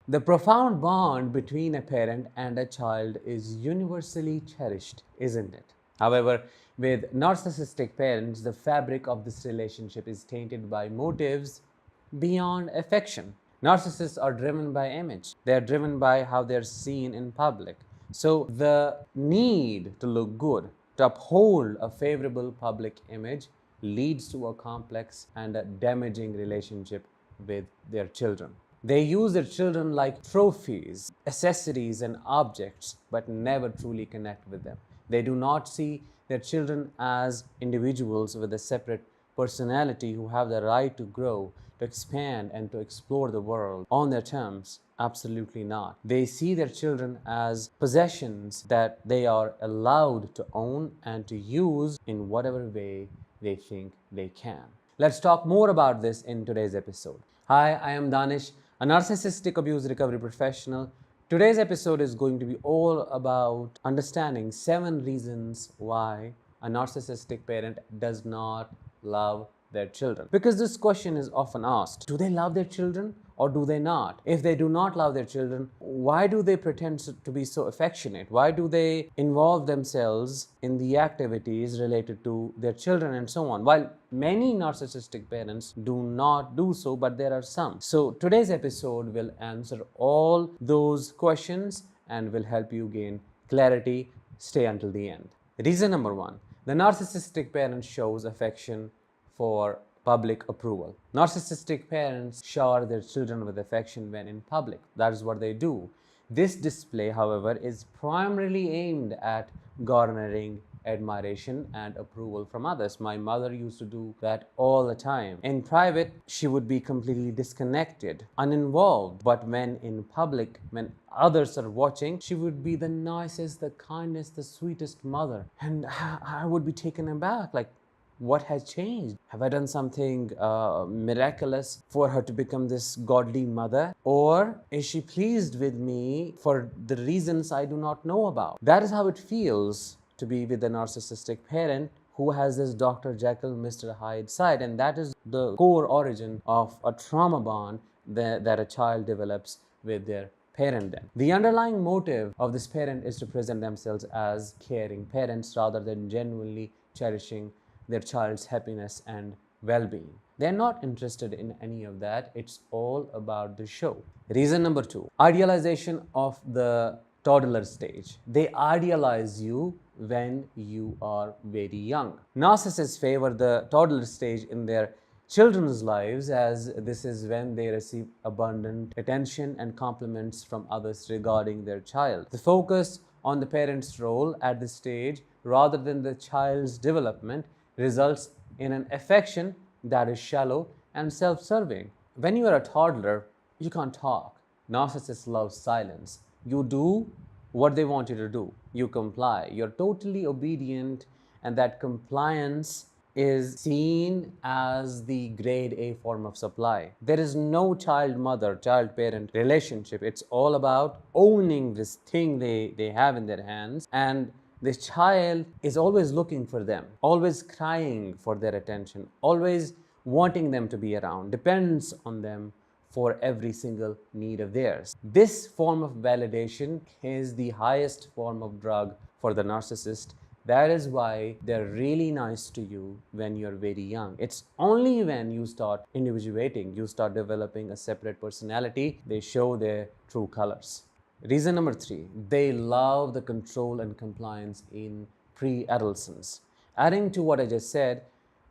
The profound bond between a parent and a child is universally cherished, isn't it? However, with narcissistic parents, the fabric of this relationship is tainted by motives beyond affection. Narcissists are driven by image, they are driven by how they're seen in public. So, the need to look good, to uphold a favorable public image, leads to a complex and a damaging relationship with their children. They use their children like trophies, accessories, and objects, but never truly connect with them. They do not see their children as individuals with a separate personality who have the right to grow, to expand, and to explore the world on their terms. Absolutely not. They see their children as possessions that they are allowed to own and to use in whatever way they think they can. Let's talk more about this in today's episode. Hi, I am Danish, a narcissistic abuse recovery professional. Today's episode is going to be all about understanding 7 reasons why a narcissistic parent does not love their children. Because this question is often asked, do they love their children or do they not? If they do not love their children, why do they pretend to be so affectionate? Why do they involve themselves in the activities related to their children and so on? While many narcissistic parents do not do so, but there are some. So today's episode will answer all those questions and will help you gain clarity. Stay until the end. Reason number 1, the narcissistic parent shows affection for public approval. Narcissistic parents shower their children with affection when in public. That is what they do. This display, however, is primarily aimed at garnering admiration and approval from others. My mother used to do that all the time. In private, she would be completely disconnected, uninvolved. But when in public, when others are watching, she would be the nicest, the kindest, the sweetest mother. And I would be taken aback, like, what has changed? Have I done something miraculous for her to become this godly mother? Or is she pleased with me for the reasons I do not know about? That is how it feels to be with a narcissistic parent who has this Dr. Jekyll, Mr. Hyde side. And that is the core origin of a trauma bond that a child develops with their parent then. The underlying motive of this parent is to present themselves as caring parents rather than genuinely cherishing their child's happiness and well-being. They're not interested in any of that. It's all about the show. Reason number 2, idealization of the toddler stage. They idealize you when you are very young. Narcissists favor the toddler stage in their children's lives, as this is when they receive abundant attention and compliments from others regarding their child. The focus on the parent's role at this stage rather than the child's development results in an affection that is shallow and self-serving. When you are a toddler, you can't talk. Narcissists love silence. You do what they want you to do. You comply. You're totally obedient, and that compliance is seen as the grade A form of supply. There is no child-mother, child-parent relationship. It's all about owning this thing they have in their hands, and this child is always looking for them, always crying for their attention, always wanting them to be around, depends on them for every single need of theirs. This form of validation is the highest form of drug for the narcissist. That is why they're really nice to you when you're very young. It's only when you start individuating, you start developing a separate personality, they show their true colors. Reason number 3, they love the control and compliance in pre-adolescence. Adding to what I just said,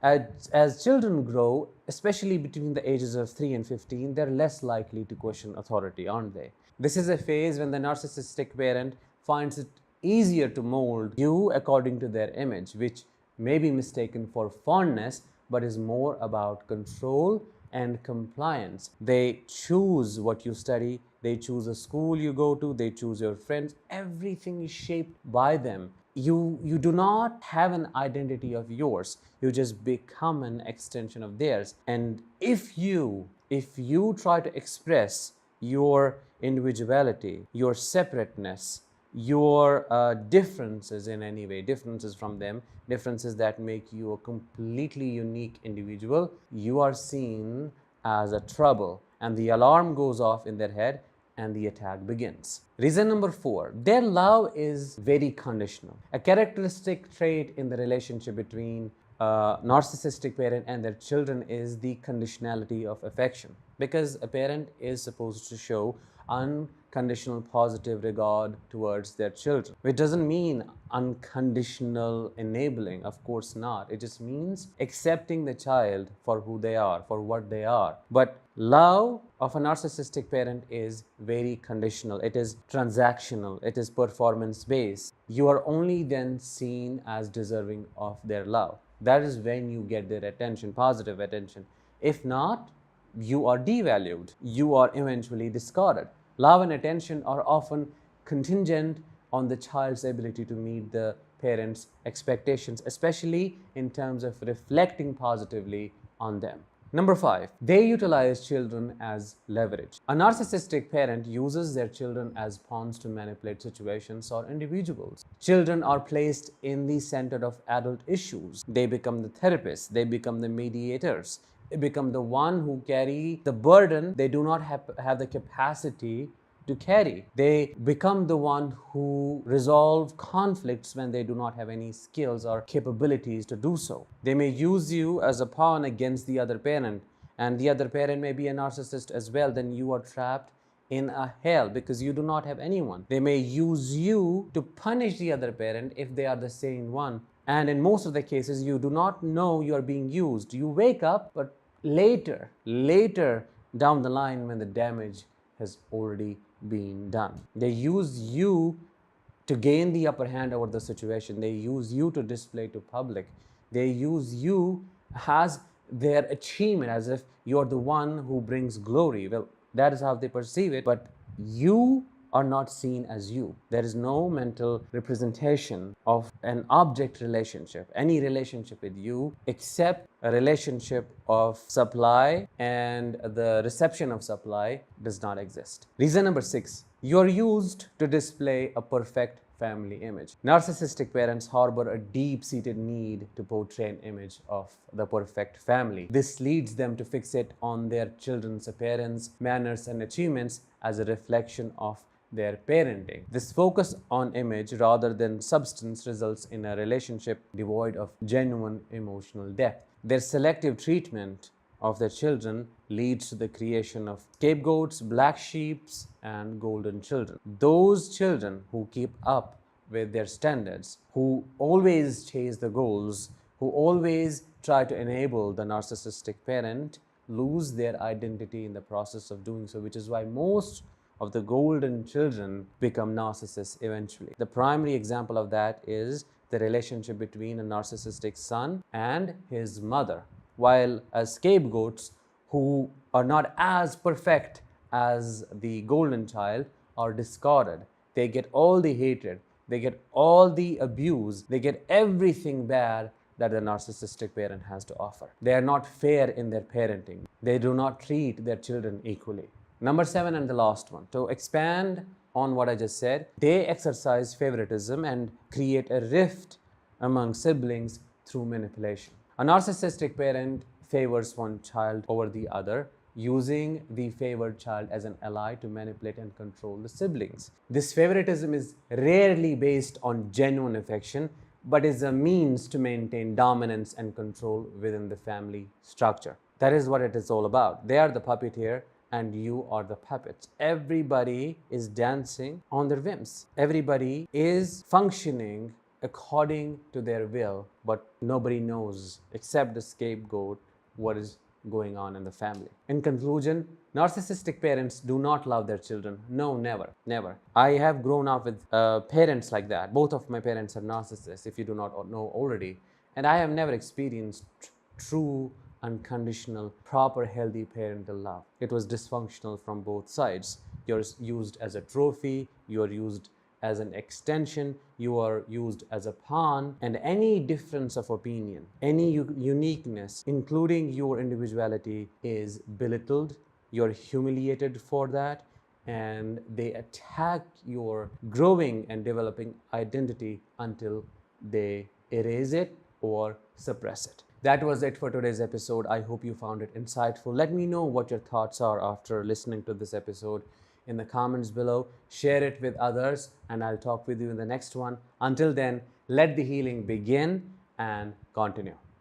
as children grow, especially between the ages of 3 and 15, they're less likely to question authority, aren't they? This is a phase when the narcissistic parent finds it easier to mold you according to their image, which may be mistaken for fondness, but is more about control and compliance. They choose what you study, they choose a school you go to, they choose your friends. Everything is shaped by them. You do not have an identity of yours. You just become an extension of theirs. And if you try to express your individuality, your separateness, your differences in any way, differences from them, differences that make you a completely unique individual, you are seen as a trouble, and the alarm goes off in their head. and the attack begins. Reason number 4, their love is very conditional. A characteristic trait in the relationship between a narcissistic parent and their children is the conditionality of affection, because a parent is supposed to show unconditional positive regard towards their children, which doesn't mean unconditional enabling, of course not. It just means accepting the child for who they are, for what they are. But love of a narcissistic parent is very conditional. It is transactional. It is performance based. You are only then seen as deserving of their love. That is when you get their attention, positive attention. If not, you are devalued. You are eventually discarded. Love and attention are often contingent on the child's ability to meet the parents' expectations, especially in terms of reflecting positively on them. Number 5, they utilize children as leverage. A narcissistic parent uses their children as pawns to manipulate situations or individuals. Children are placed in the center of adult issues. They become the therapists, they become the mediators, they become the one who carry the burden they do not have the capacity to carry. They become the one who resolve conflicts when they do not have any skills or capabilities to do so. They may use you as a pawn against the other parent, and the other parent may be a narcissist as well. Then you are trapped in a hell because you do not have anyone. They may use you to punish the other parent if they are the sane one. And in most of the cases, you do not know you are being used. You wake up, but later down the line when the damage has already been done. They use you to gain the upper hand over the situation. They use you to display to public. They use you as their achievement, as if you're the one who brings glory. Well, that is how they perceive it, but you are not seen as you. There is no mental representation of an object relationship, any relationship with you, except a relationship of supply, and the reception of supply does not exist. Reason number 6, you're used to display a perfect family image. Narcissistic parents harbor a deep-seated need to portray an image of the perfect family. This leads them to fixate on their children's appearance, manners, and achievements as a reflection of their parenting. This focus on image rather than substance results in a relationship devoid of genuine emotional depth. Their selective treatment of their children leads to the creation of scapegoats, black sheep, and golden children. Those children who keep up with their standards, who always chase the goals, who always try to enable the narcissistic parent, lose their identity in the process of doing so, which is why most of the golden children become narcissists eventually. The primary example of that is the relationship between a narcissistic son and his mother, while as scapegoats who are not as perfect as the golden child are discarded. They get all the hatred, they get all the abuse, they get everything bad that the narcissistic parent has to offer. They are not fair in their parenting. They do not treat their children equally. Number 7 and the last one, to expand on what I just said, they exercise favoritism and create a rift among siblings through manipulation. A narcissistic parent favors one child over the other, using the favored child as an ally to manipulate and control the siblings. This favoritism is rarely based on genuine affection, but is a means to maintain dominance and control within the family structure. That is what it is all about. They are the puppeteer and you are the puppets. Everybody is dancing on their whims. Everybody is functioning according to their will, but nobody knows except the scapegoat what is going on in the family. In conclusion, narcissistic parents do not love their children. No, never, never. I have grown up with parents like that. Both of my parents are narcissists, if you do not know already. And I have never experienced true, unconditional, proper, healthy parental love. It was dysfunctional from both sides. You're used as a trophy, you're used as an extension, you are used as a pawn, and any difference of opinion, any uniqueness, including your individuality, is belittled. You're humiliated for that, and they attack your growing and developing identity until they erase it or suppress it. That was it for today's episode. I hope you found it insightful. Let me know what your thoughts are after listening to this episode. in the comments below, share it with others, and I'll talk with you in the next one. Until then, let the healing begin and continue.